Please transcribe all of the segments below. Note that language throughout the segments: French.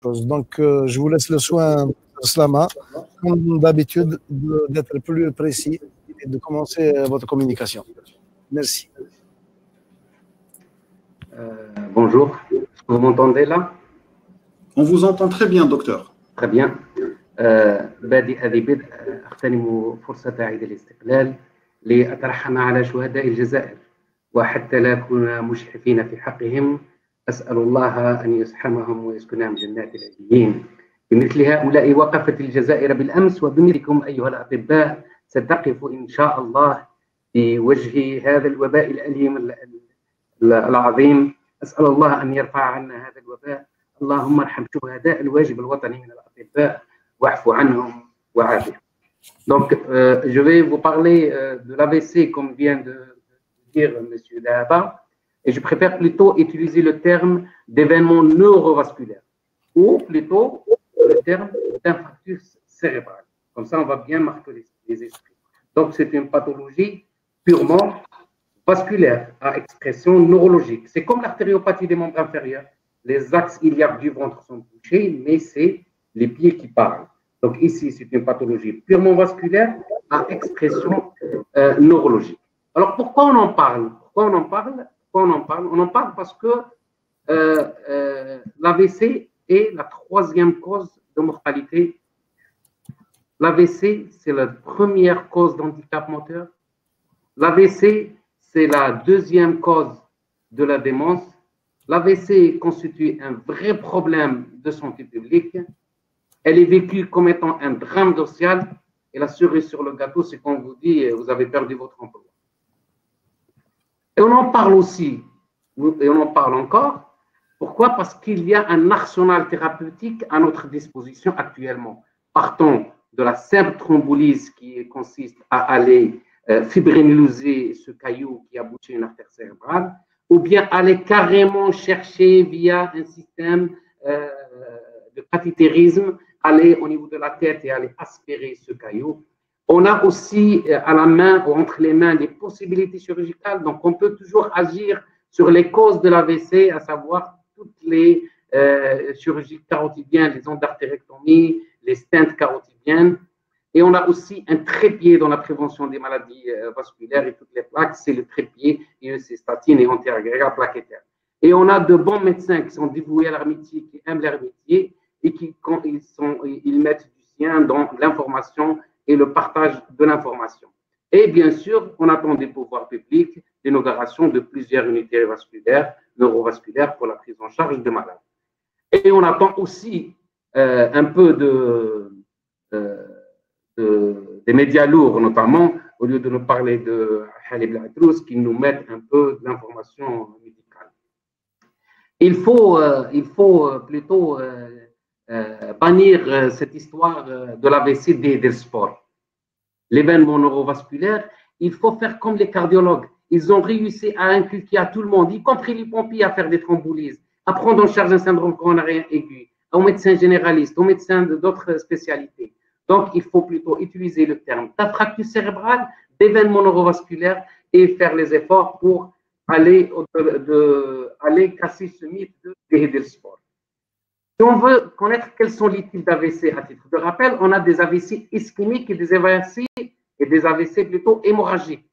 Donc, je vous laisse le soin, Slama, comme d'habitude, d'être plus précis et de commencer votre communication. Merci. Bonjour, vous m'entendez là? On vous entend très bien, docteur. Très bien. بادئ بدء أغتنم فرصة عيد الاستقلال لأترحم على شهداء الجزائر وحتى لا نكون مشرفين في حقهم أسأل الله أن يسحمهم ويسكنهم جنات العليين. بمثل هؤلاء وقفت الجزائر بالأمس وبمثلكم أيها الأطباء ستقف إن شاء الله في وجه هذا الوباء الأليم العظيم. أسأل الله أن يرفع عنا هذا الوباء. اللهم ارحم شهداء الواجب الوطني من الأطباء واعف عنهم وعافهم. Donc, je vais vous parler de l'AVC comme vient de dire M. Dahaba, et je préfère plutôt utiliser le terme d'événement neurovasculaire ou plutôt le terme d'infarctus cérébral. Comme ça, on va bien marquer les esprits. Donc, c'est une pathologie purement vasculaire à expression neurologique. C'est comme l'artériopathie des membres inférieurs. Les axes iliaques du ventre sont touchés, mais c'est les pieds qui parlent. Donc ici, c'est une pathologie purement vasculaire à expression neurologique. Alors pourquoi on en parle? On en parle parce que l'AVC est la troisième cause de mortalité. L'AVC, c'est la première cause d'handicap moteur. L'AVC, c'est la deuxième cause de la démence. L'AVC constitue un vrai problème de santé publique. Elle est vécue comme étant un drame social. Et la cerise sur le gâteau, c'est qu'on vous dit, vous avez perdu votre emploi. Et on en parle aussi, et on en parle encore. Pourquoi? Parce qu'il y a un arsenal thérapeutique à notre disposition actuellement. Partons de la simple thrombolyse qui consiste à aller fibrinuliser ce caillou qui a bouché une artère cérébrale, ou bien aller carrément chercher via un système de cathétérisme, aller au niveau de la tête et aller aspirer ce caillou. On a aussi à la main ou entre les mains les possibilités chirurgicales, donc on peut toujours agir sur les causes de l'AVC, à savoir toutes les chirurgies carotidiennes, les endartérectomies, les stents carotidiennes. Et on a aussi un trépied dans la prévention des maladies vasculaires et toutes les plaques, c'est le trépied statine et anti-agrégats plaquettaires. Et on a de bons médecins qui sont dévoués à leur métier, qui aiment leur métier et qui, quand ils mettent du sien dans l'information et le partage de l'information. Et bien sûr, on attend des pouvoirs publics l'inauguration de plusieurs unités vasculaires, neurovasculaires pour la prise en charge de malades. Et on attend aussi un peu des médias lourds, notamment, au lieu de nous parler de Halib Latrous, qui nous mettent un peu d'informations médicales. Il faut plutôt bannir cette histoire de l'AVC des sports. L'événement neurovasculaire, il faut faire comme les cardiologues. Ils ont réussi à inculquer à tout le monde, y compris les pompiers, à faire des thrombolyses, à prendre en charge un syndrome coronarien aigu, aux médecins généralistes, aux médecins d'autres spécialités. Donc, il faut plutôt utiliser le terme d'infarctus cérébral, d'événement neurovasculaire et faire les efforts pour aller casser ce mythe de sport. Si on veut connaître quels sont les types d'AVC à titre de rappel, on a des AVC ischémiques et des AVC plutôt hémorragiques.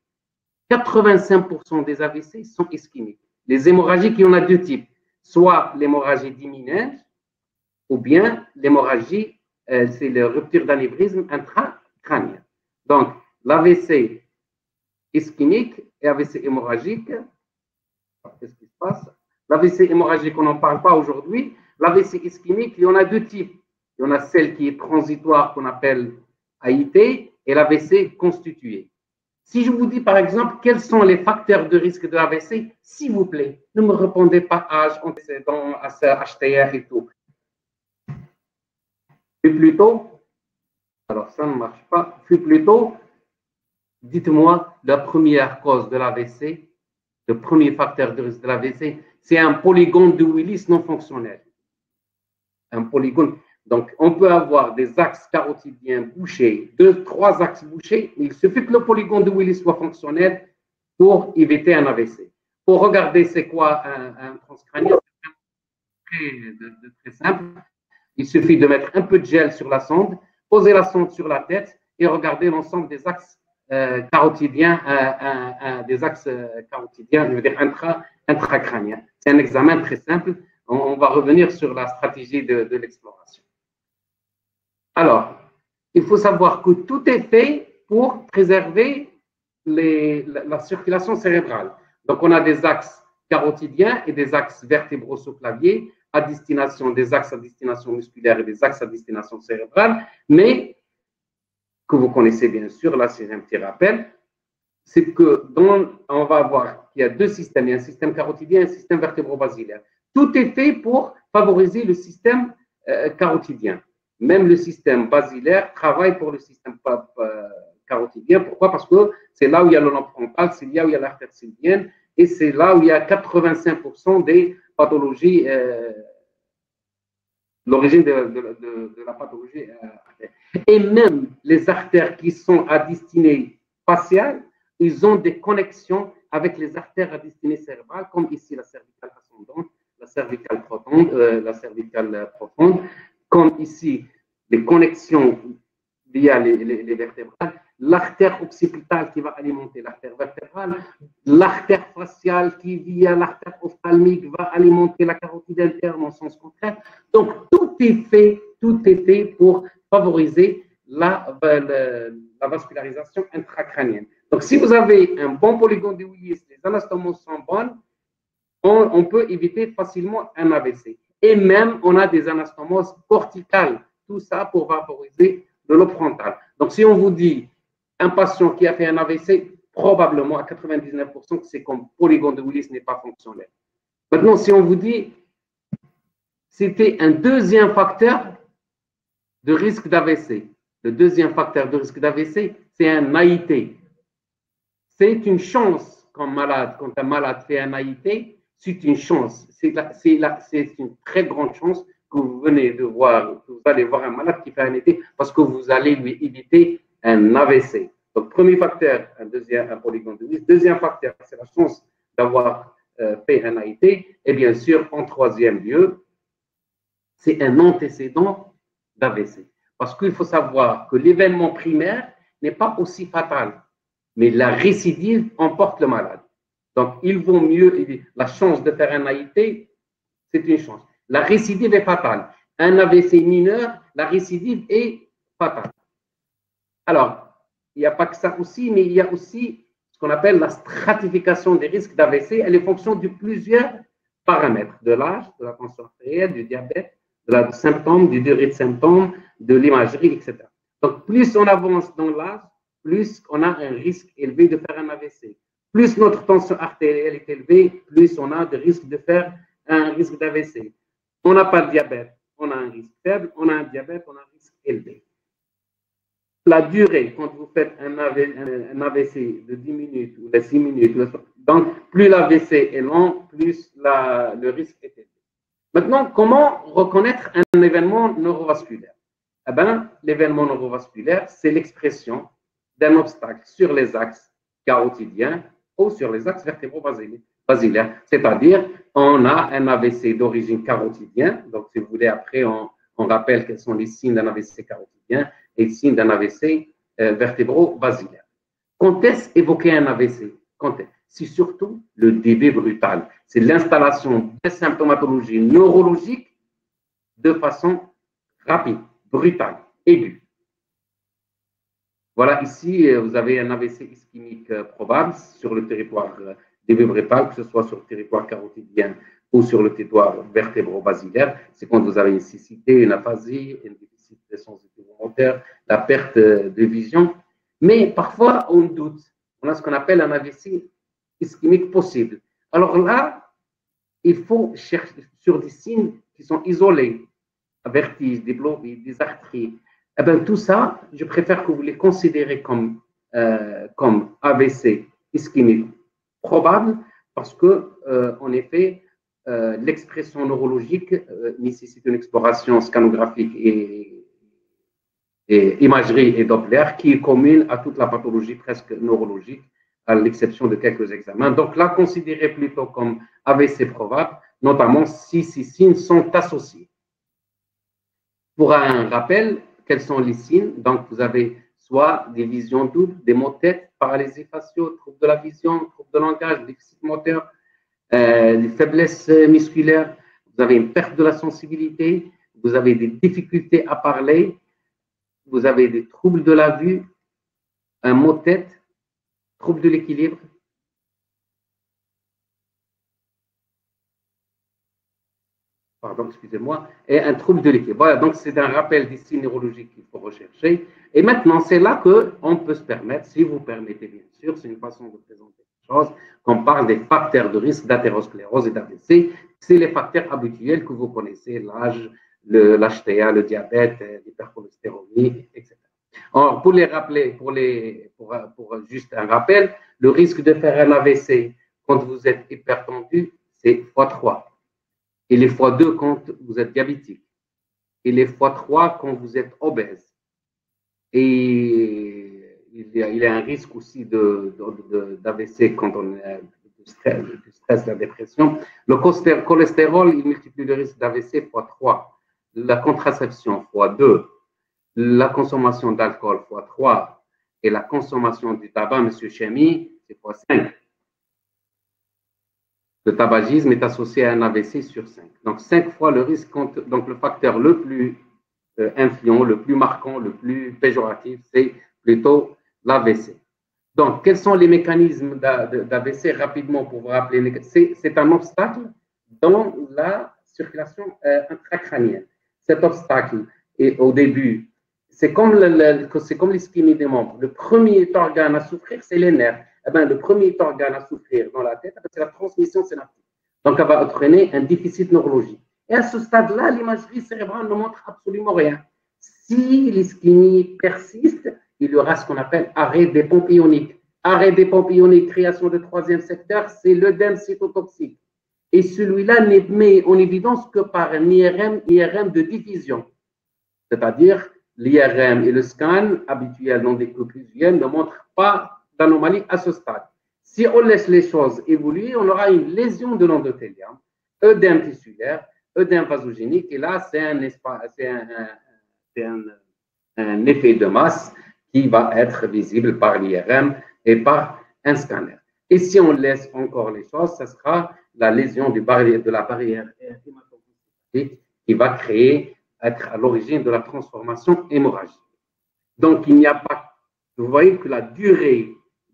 85% des AVC sont ischémiques. Les hémorragiques, il y en a deux types, soit l'hémorragie diminège ou bien l'hémorragie, c'est la rupture d'anévrisme intracrânien. Donc, l'AVC ischémique et AVC hémorragique, qu'est-ce qui se passe? L'AVC hémorragique, on n'en parle pas aujourd'hui. L'AVC ischémique, il y en a deux types. Il y en a celle qui est transitoire, qu'on appelle AIT, et l'AVC constitué. Si je vous dis, par exemple, quels sont les facteurs de risque de l'AVC, s'il vous plaît, ne me répondez pas âge, antécédent, HTR et tout. Puis plutôt, alors ça ne marche pas, puis plutôt, dites-moi la première cause de l'AVC, le premier facteur de risque de l'AVC, c'est un polygone de Willis non fonctionnel. Un polygone. Donc, on peut avoir des axes carotidiens bouchés, 2-3 axes bouchés, mais il suffit que le polygone de Willis soit fonctionnel pour éviter un AVC. Pour regarder c'est quoi un transcrânien, c'est très simple. Il suffit de mettre un peu de gel sur la sonde, poser la sonde sur la tête et regarder l'ensemble des axes carotidiens, je veux dire intracrâniens. C'est un examen très simple. On va revenir sur la stratégie de l'exploration. Alors, il faut savoir que tout est fait pour préserver la circulation cérébrale. Donc, on a des axes carotidiens et des axes vertébrosoclaviens à destination des axes à destination musculaire et des axes à destination cérébrale, mais que vous connaissez bien sûr, là c'est un petit rappel, c'est que on va voir qu'il y a deux systèmes, il y a un système carotidien et un système vertébro-basilaire. Tout est fait pour favoriser le système carotidien. Même le système basilaire travaille pour le système carotidien. Pourquoi? Parce que c'est là où il y a le lobe frontal, c'est là où il y a l'artère sylvienne, et c'est là où il y a 85% des pathologies, l'origine de la pathologie. Et même les artères qui sont à destinée faciale, ils ont des connexions avec les artères à destinée cérébrale, comme ici la cervicale ascendante, la cervicale profonde, comme ici les connexions via les vertébrales, l'artère occipitale qui va alimenter l'artère vertébrale, l'artère faciale qui, via l'artère ophtalmique, va alimenter la carotide interne en sens contraire. Donc, tout est fait pour favoriser la vascularisation intracrânienne. Donc, si vous avez un bon polygone de Willis, les anastomoses sont bonnes, on peut éviter facilement un AVC. Et même, on a des anastomoses corticales, tout ça pour favoriser le lobe frontal. Donc, si on vous dit un patient qui a fait un AVC, probablement à 99%, c'est comme polygone de Willis n'est pas fonctionnel. Maintenant, si on vous dit c'était un deuxième facteur de risque d'AVC, le deuxième facteur de risque d'AVC, c'est un AIT. C'est une chance quand un malade fait un AIT, c'est une chance. C'est une très grande chance que vous venez de voir, que vous allez voir un malade qui fait un AIT parce que vous allez lui éviter un AVC. Donc, premier facteur, un polygone de Willis. Deuxième facteur, c'est la chance d'avoir fait un AIT. Et bien sûr, en troisième lieu, c'est un antécédent d'AVC. Parce qu'il faut savoir que l'événement primaire n'est pas aussi fatal, mais la récidive emporte le malade. Donc, il vaut mieux, la chance de faire un AIT, c'est une chance. La récidive est fatale. Un AVC mineur, la récidive est fatale. Alors, il n'y a pas que ça aussi, mais il y a aussi ce qu'on appelle la stratification des risques d'AVC. Elle est fonction de plusieurs paramètres, de l'âge, de la tension artérielle, du diabète, de symptômes, du durée de symptômes, de l'imagerie, etc. Donc, plus on avance dans l'âge, plus on a un risque élevé de faire un AVC. Plus notre tension artérielle est élevée, plus on a de risque de faire un risque d'AVC. On n'a pas de diabète, on a un risque faible. On a un diabète, on a un risque élevé. La durée, quand vous faites un AVC de 10 minutes ou de 6 minutes, donc plus l'AVC est long, plus le risque est élevé. Maintenant, comment reconnaître un événement neurovasculaire? Eh bien, l'événement neurovasculaire, c'est l'expression d'un obstacle sur les axes carotidiens ou sur les axes vertébro-basilaires. C'est-à-dire, on a un AVC d'origine carotidien. Donc, si vous voulez, après, on rappelle quels sont les signes d'un AVC carotidien et les signes d'un AVC vertébro-basilaire. Quand est-ce évoquer un AVC? Quand est-ce? C'est surtout le début brutal. C'est l'installation de symptomatologie neurologique de façon rapide, brutale, aiguë. Voilà, ici, vous avez un AVC ischémique probable sur le territoire début brutal, que ce soit sur le territoire carotidien ou sur le territoire vertébro-basilaire. C'est quand vous avez une cécité, une aphasie, un déficit de sensibilité moteur, la perte de vision. Mais parfois, on doute. On a ce qu'on appelle un AVC ischémique possible. Alors là, il faut chercher sur des signes qui sont isolés, vertige, des blovites, des artries. Eh bien, tout ça, je préfère que vous les considérez comme AVC ischémique probable parce que, en effet, l'expression neurologique nécessite une exploration scanographique et imagerie et Doppler qui est commune à toute la pathologie presque neurologique, à l'exception de quelques examens. Donc là, considérez plutôt comme AVC probable, notamment si ces signes sont associés. Pour un rappel, quels sont les signes? Donc, vous avez soit des visions doubles, des maux de tête, paralysie faciale, troubles de la vision, troubles de langage, déficit moteur, des faiblesses musculaires, vous avez une perte de la sensibilité, vous avez des difficultés à parler, vous avez des troubles de la vue, un maux de tête, troubles de l'équilibre. Pardon, excusez-moi, et un trouble de l'équilibre. Voilà, donc c'est un rappel des signes neurologiques qu'il faut rechercher. Et maintenant, c'est là qu'on peut se permettre, si vous permettez bien sûr, c'est une façon de présenter les choses, qu'on parle des facteurs de risque d'athérosclérose et d'AVC. C'est les facteurs habituels que vous connaissez, l'âge, l'HTA, le diabète, l'hypercholestérolémie, etc. Alors, pour les rappeler, pour juste un rappel, le risque de faire un AVC quand vous êtes hypertendu, c'est x3. Il est x2 quand vous êtes diabétique. Il est x3 quand vous êtes obèse. Et il y a un risque aussi d'AVC quand on a du stress, de la dépression. Le cholestérol, il multiplie le risque d'AVC x3. La contraception x2. La consommation d'alcool x3. Et la consommation du tabac, monsieur Chemi, c'est x5. Le tabagisme est associé à un AVC sur 5. Donc, 5 fois le risque. Donc, le facteur le plus influent, le plus marquant, le plus péjoratif, c'est plutôt l'AVC. Donc, quels sont les mécanismes d'AVC rapidement pour vous rappeler? C'est un obstacle dans la circulation intracrânienne. Cet obstacle est au début, c'est comme l'ischémie des membres. Le premier organe à souffrir, c'est les nerfs. Eh bien, le premier organe à souffrir dans la tête, c'est la transmission synaptique. Donc, elle va entraîner un déficit neurologique. Et à ce stade-là, l'imagerie cérébrale ne montre absolument rien. Si l'ischémie persiste, il y aura ce qu'on appelle arrêt des pompes ioniques. Arrêt des pompes ioniques, création de troisième secteur, c'est l'œdème cytotoxique. Et celui-là n'est mis en évidence que par un IRM de diffusion. C'est-à-dire, l'IRM et le scan habituel non décloclusiel ne montrent pas d'anomalie à ce stade. Si on laisse les choses évoluer, on aura une lésion de l'endothélium, œdème tissulaire, œdème vasogénique, et là, c'est un effet de masse qui va être visible par l'IRM et par un scanner. Et si on laisse encore les choses, ce sera la lésion de la barrière hématopoïétique qui va être à l'origine de la transformation hémorragique. Donc, il n'y a pas, vous voyez que la durée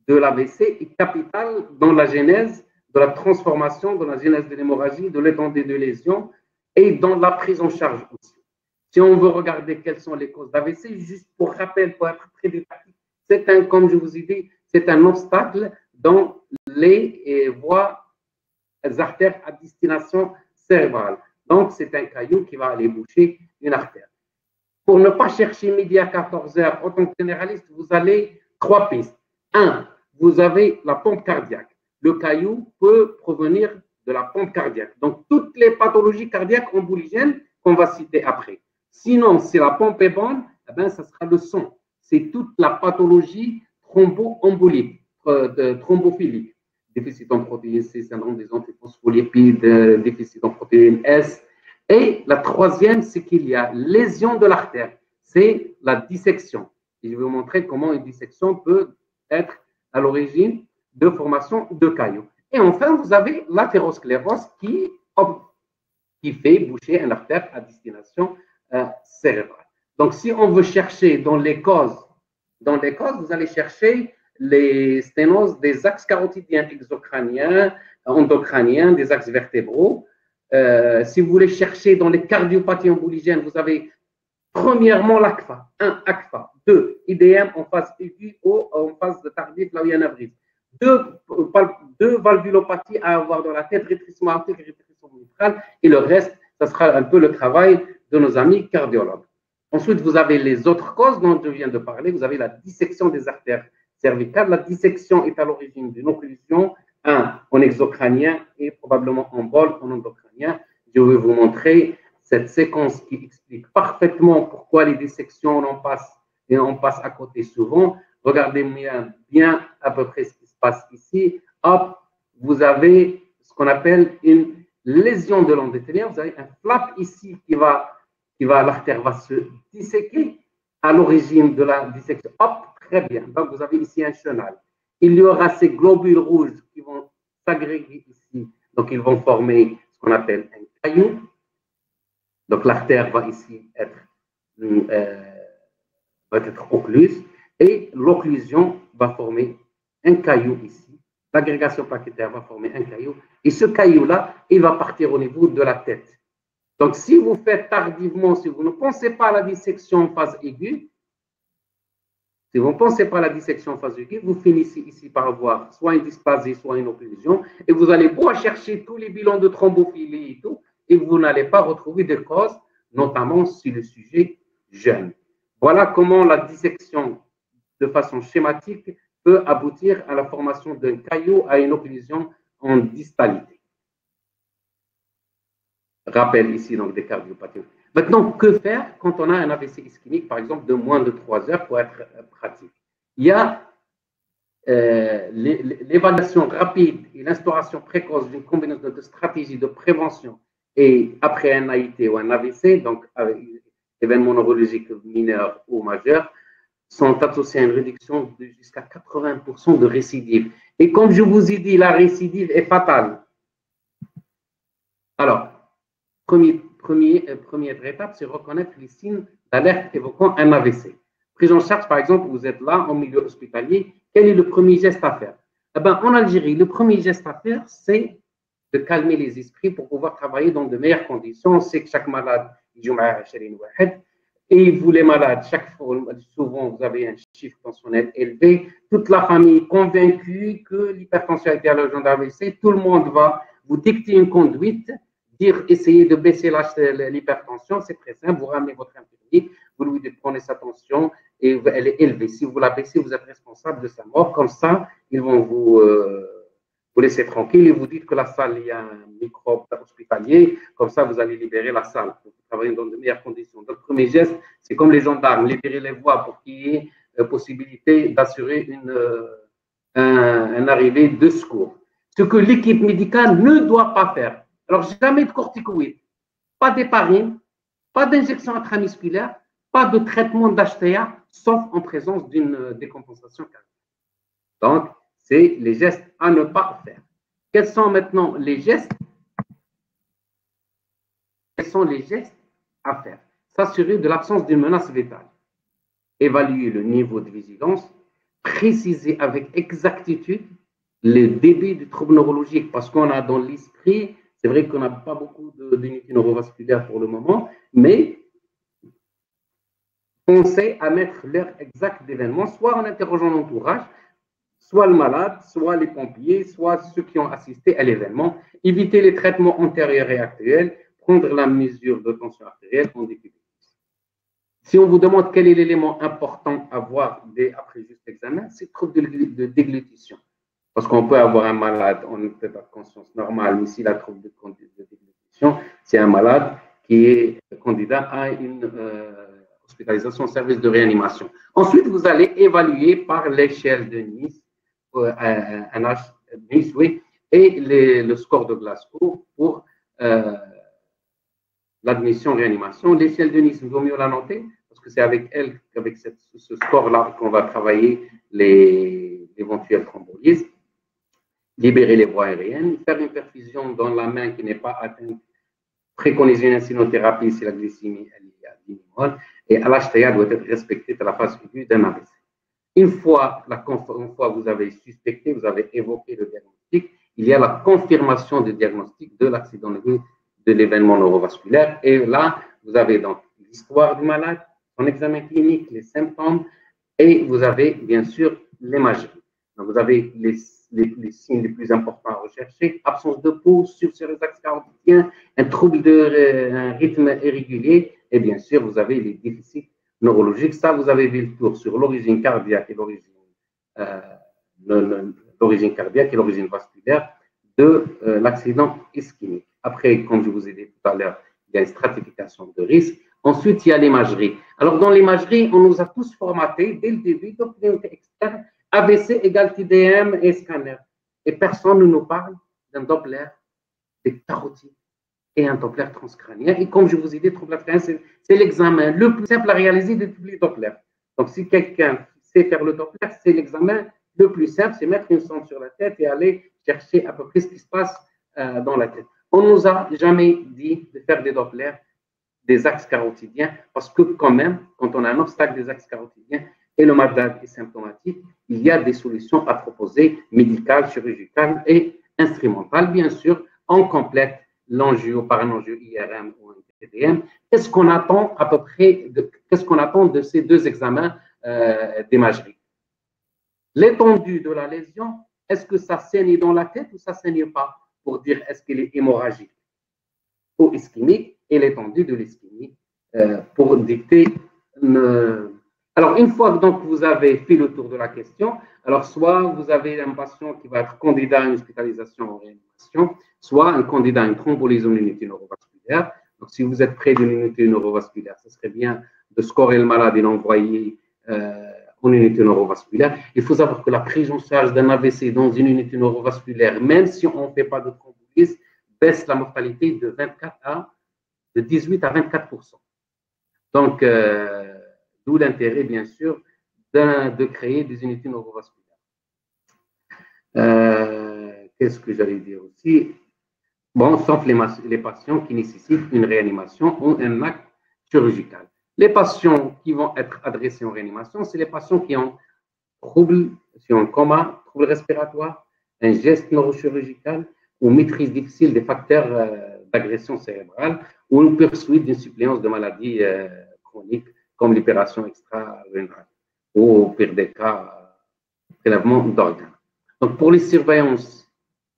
de l'AVC est capitale dans la genèse de la transformation, dans la genèse de l'hémorragie, de l'étendue de lésion et dans la prise en charge aussi. Si on veut regarder quelles sont les causes d'AVC, juste pour rappel, pour être très didactique, c'est comme je vous ai dit, c'est un obstacle dans les voies, les artères à destination cérébrale. Donc, c'est un caillou qui va aller boucher une artère. Pour ne pas chercher midi à 14 heures, en tant que généraliste, vous avez 3 pistes. 1, vous avez la pompe cardiaque. Le caillou peut provenir de la pompe cardiaque. Donc, toutes les pathologies cardiaques emboligènes qu'on va citer après. Sinon, si la pompe est bonne, eh bien, ça sera le sang. C'est toute la pathologie thromboembolique, thrombophilique. Déficit en protéines C, syndrome des antiphospholipides, déficit en protéines S. Et la troisième, c'est qu'il y a lésion de l'artère. C'est la dissection. Et je vais vous montrer comment une dissection peut être à l'origine de formation de cailloux. Et enfin, vous avez l'athérosclérose qui fait boucher une artère à destination cérébrale. Donc, si on veut chercher dans les causes, vous allez chercher les sténoses des axes carotidiens exocrâniens, endocrâniens, des axes vertébraux. Si vous voulez chercher dans les cardiopathies emboligènes, vous avez premièrement l'ACFA. 1, ACFA. 2, IDM en phase aiguë ou en phase tardive, là où il y a un anévrisme. 2 valvulopathies à avoir dans la tête, rétrécissement aortique et rétrécissement mitral. Et le reste, ça sera un peu le travail de nos amis cardiologues. Ensuite, vous avez les autres causes dont je viens de parler. Vous avez la dissection des artères cervicales. La dissection est à l'origine d'une occlusion, 1 en exocrânien et probablement en bol en endocrânien. Je vais vous montrer cette séquence qui explique parfaitement pourquoi les dissections, on passe à côté souvent. Regardez bien à peu près ce qui se passe ici. Hop, vous avez ce qu'on appelle une lésion de l'endothélium. Vous avez un flap ici qui l'artère va se disséquer à l'origine de la dissection. Hop, très bien. Donc, vous avez ici un chenal. Il y aura ces globules rouges qui vont s'agréger ici. Donc, ils vont former ce qu'on appelle un caillou. Donc, l'artère va ici être occluse et l'occlusion va former un caillou ici. L'agrégation plaquettaire va former un caillou et ce caillou-là, il va partir au niveau de la tête. Donc, si vous faites tardivement, si vous ne pensez pas à la dissection en phase aiguë, si vous ne pensez pas à la dissection en phase aiguë, vous finissez ici par avoir soit une dysplasie, soit une occlusion, et vous allez beau chercher tous les bilans de thrombophilie et tout, et vous n'allez pas retrouver de cause, notamment si le sujet jeûne. Voilà comment la dissection, de façon schématique, peut aboutir à la formation d'un caillou à une occlusion en distalité. Rappel ici donc des cardiopathies. Maintenant, que faire quand on a un AVC ischémique, par exemple, de moins de 3 heures pour être pratique? Il y a l'évaluation rapide et l'instauration précoce d'une combinaison de stratégies de prévention et après un AIT ou un AVC, donc avec événement neurologique mineur ou majeur, sont associés à une réduction de jusqu'à 80% de récidive. Et comme je vous ai dit, la récidive est fatale. Alors, première étape, c'est reconnaître les signes d'alerte évoquant un AVC. Prise en charge, par exemple, vous êtes là en milieu hospitalier, quel est le premier geste à faire? Eh bien, en Algérie, le premier geste à faire, c'est de calmer les esprits pour pouvoir travailler dans de meilleures conditions. On sait que chaque malade, et vous les malades, souvent vous avez un chiffre tensionnel élevé, toute la famille convaincue que l'hypertension est à l'origine d'AVC, tout le monde va vous dicter une conduite, dire essayez de baisser l'hypertension, c'est très simple, vous ramenez votre infirmier, vous lui dites prenez sa tension et elle est élevée. Si vous la baissez, vous êtes responsable de sa mort. Comme ça, ils vont vous laisser tranquille et vous dites que la salle, il y a un microbe hospitalier. Comme ça, vous allez libérer la salle pour travailler dans de meilleures conditions. Donc, le premier geste, c'est comme les gendarmes, libérer les voies pour qu'il y ait possibilité d'assurer une arrivée de secours. Ce que l'équipe médicale ne doit pas faire. Alors, jamais de corticoïdes, pas d'héparine, pas d'injection intramusculaire, pas de traitement d'HTA, sauf en présence d'une décompensation cardiaque. Donc, c'est les gestes à ne pas faire. Quels sont maintenant les gestes? Quels sont les gestes à faire? S'assurer de l'absence d'une menace vétale. Évaluer le niveau de vigilance. Préciser avec exactitude le début du trouble neurologique, parce qu'on a dans l'esprit, c'est vrai qu'on n'a pas beaucoup d'unités neurovasculaires pour le moment, mais pensez à mettre l'heure exacte d'événement, soit en interrogeant l'entourage, soit le malade, soit les pompiers, soit ceux qui ont assisté à l'événement. Éviter les traitements antérieurs et actuels, prendre la mesure de tension artérielle en débutant. Si on vous demande quel est l'élément important à voir après juste l'examen, c'est le trouble de déglutition. Parce qu'on peut avoir un malade en état de conscience normale, mais s'il a trouble de déglutition, c'est un malade qui est candidat à une hospitalisation au service de réanimation. Ensuite, vous allez évaluer par l'échelle de Nice, un H Nice, oui, et le score de Glasgow pour l'admission réanimation. L'échelle de Nice, il vaut mieux la noter, parce que c'est avec elle, avec ce score-là, qu'on va travailler l'éventuel thrombolyse. Libérer les voies aériennes, faire une perfusion dans la main qui n'est pas atteinte, préconiser une insulinothérapie si la glycémie est à 10 millimol, et l'HTA doit être respecté à la phase aiguë d'un AVC. Une fois vous avez suspecté, vous avez évoqué le diagnostic, il y a la confirmation du diagnostic de l'accident de l'événement neurovasculaire, et là, vous avez donc l'histoire du malade, son examen clinique, les symptômes, et vous avez bien sûr l'imagerie. Donc, vous avez les signes les plus importants à rechercher, absence de pouls, sur les axes carotidien, un trouble un rythme irrégulier, et bien sûr, vous avez les déficits neurologiques. Ça, vous avez vu le tour sur l'origine cardiaque et l'origine vasculaire de l'accident ischémique. Après, comme je vous ai dit tout à l'heure, il y a une stratification de risque. Ensuite, il y a l'imagerie. Alors, dans l'imagerie, on nous a tous formatés dès le début, donc externe, AVC égale TDM et scanner. Et personne ne nous parle d'un Doppler, des carotides, et un Doppler transcrânien. Et comme je vous ai dit, Doppler transcrânien, c'est l'examen le plus simple à réaliser de tous les Dopplers. Donc, si quelqu'un sait faire le Doppler, c'est l'examen le plus simple, c'est mettre une sonde sur la tête et aller chercher à peu près ce qui se passe dans la tête. On ne nous a jamais dit de faire des Dopplers des axes carotidiens parce que quand même, quand on a un obstacle des axes carotidiens et le malade est symptomatique, il y a des solutions à proposer, médicales, chirurgicales et instrumentales. Bien sûr, on complète l'angio par un angio IRM ou un TDM. Qu'est-ce qu'on attend à peu près, qu'est-ce qu'on attend de ces deux examens d'imagerie? L'étendue de la lésion, est-ce que ça saigne dans la tête ou ça ne saigne pas pour dire est-ce qu'elle est hémorragique ou ischémique et l'étendue de l'ischémie pour dicter Alors, une fois que donc, vous avez fait le tour de la question, alors soit vous avez un patient qui va être candidat à une hospitalisation en réanimation, soit un candidat à une thrombolyse en unité neurovasculaire. Donc, si vous êtes près d'une unité neurovasculaire, ce serait bien de scorer le malade et l'envoyer en unité neurovasculaire. Il faut savoir que la prise en charge d'un AVC dans une unité neurovasculaire, même si on ne fait pas de thrombolyse, baisse la mortalité de 18 à 24%. Donc, d'où l'intérêt, bien sûr, de créer des unités neurovasculaires. Qu'est-ce que j'allais dire aussi? Bon, sauf les patients qui nécessitent une réanimation ou un acte chirurgical. Les patients qui vont être adressés en réanimation, c'est les patients qui ont troubles, qui ont coma, troubles respiratoires, un geste neurochirurgical ou maîtrise difficile des facteurs d'agression cérébrale ou une poursuite d'une suppléance de maladies chroniques comme l'opération extra-rénale ou au pire des cas, prélèvement d'organes. Donc, pour les surveillances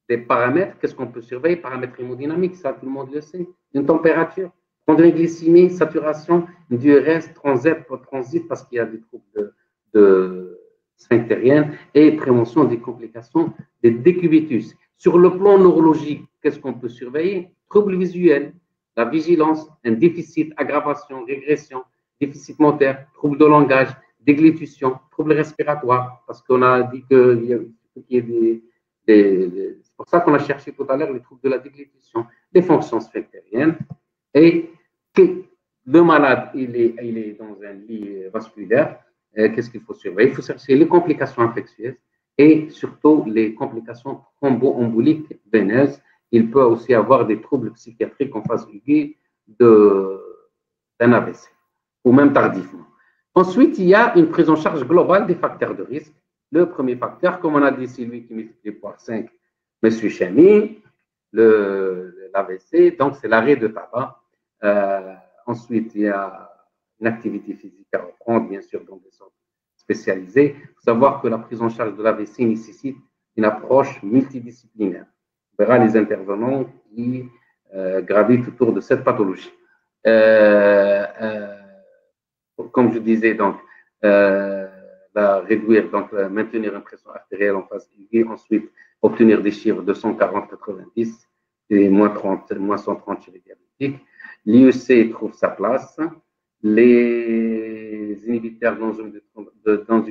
des paramètres, qu'est-ce qu'on peut surveiller? Paramètres hémodynamiques, ça tout le monde le sait. Une température, prendre une glycémie, saturation, une diurèse, transit parce qu'il y a des troubles de sphinctérienne et prévention des complications des décubitus. Sur le plan neurologique, qu'est-ce qu'on peut surveiller? Troubles visuels, la vigilance, un déficit, aggravation, régression, déficit moteur, troubles de langage, déglutition, troubles respiratoires, parce qu'on a dit qu'il y a c'est pour ça qu'on a cherché tout à l'heure les troubles de la déglutition, les fonctions sphinctériennes, et que le malade, il est dans un lit vasculaire. Qu'est-ce qu'il faut surveiller? Il faut chercher les complications infectieuses et surtout les complications thromboemboliques veineuses. Il peut aussi avoir des troubles psychiatriques en phase aiguë d'un AVC ou même tardivement. Ensuite, il y a une prise en charge globale des facteurs de risque. Le premier facteur, comme on a dit, c'est lui qui multiplie par 5, monsieur Chamy, l'AVC, donc c'est l'arrêt de tabac. Ensuite, il y a une activité physique à reprendre, bien sûr, dans des centres spécialisés. Il faut savoir que la prise en charge de l'AVC nécessite une approche multidisciplinaire. On verra les intervenants qui gravitent autour de cette pathologie. Comme je disais, donc, réduire, donc, maintenir une pression artérielle en phase aiguë, ensuite obtenir des chiffres de 140-90 et moins 130 chez les diabétiques. L'IEC trouve sa place. Les inhibiteurs d'enzymes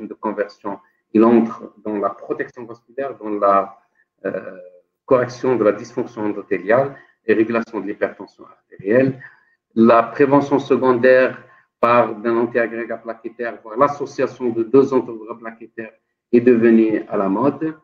de conversion, ils entrent dans la protection vasculaire, dans la correction de la dysfonction endothéliale et régulation de l'hypertension artérielle. La prévention secondaire par d'un antiagrégat plaquettaire, voire l'association de deux antiagrégat plaquettaires est devenue à la mode.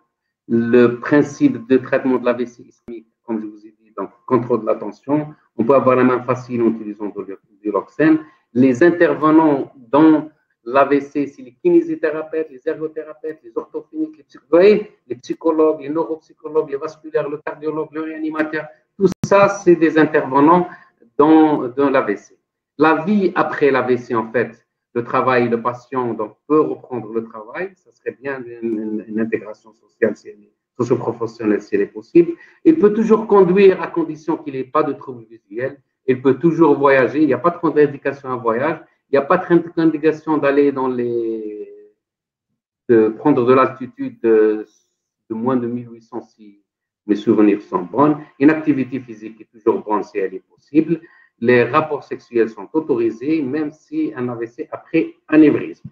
Le principe de traitement de l'AVC ischémique, comme je vous ai dit, donc contrôle de la tension, on peut avoir la main facile en utilisant du Loxène. Les intervenants dans l'AVC, c'est les kinésithérapeutes, les ergothérapeutes, les orthophéniques, les psychologues, les neuropsychologues, les vasculaires, le cardiologue, le réanimateur. Tout ça, c'est des intervenants dans l'AVC. La vie après l'AVC, en fait, le travail, le patient donc, peut reprendre le travail. Ça serait bien une intégration sociale, socio-professionnelle, si elle est possible. Il peut toujours conduire à condition qu'il n'ait pas de troubles visuels. Il peut toujours voyager. Il n'y a pas de contre-indication à voyage. Il n'y a pas de contre-indication d'aller de prendre de l'altitude de moins de 1800 si mes souvenirs sont bons. Une activité physique est toujours bonne si elle est possible. Les rapports sexuels sont autorisés, même si un AVC après anévrisme.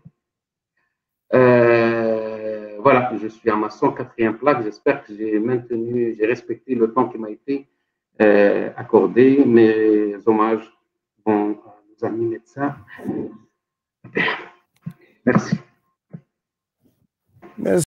Voilà, je suis à ma 104e plaque. J'espère que j'ai respecté le temps qui m'a été accorder mes hommages à nos amis médecins. Merci. Merci.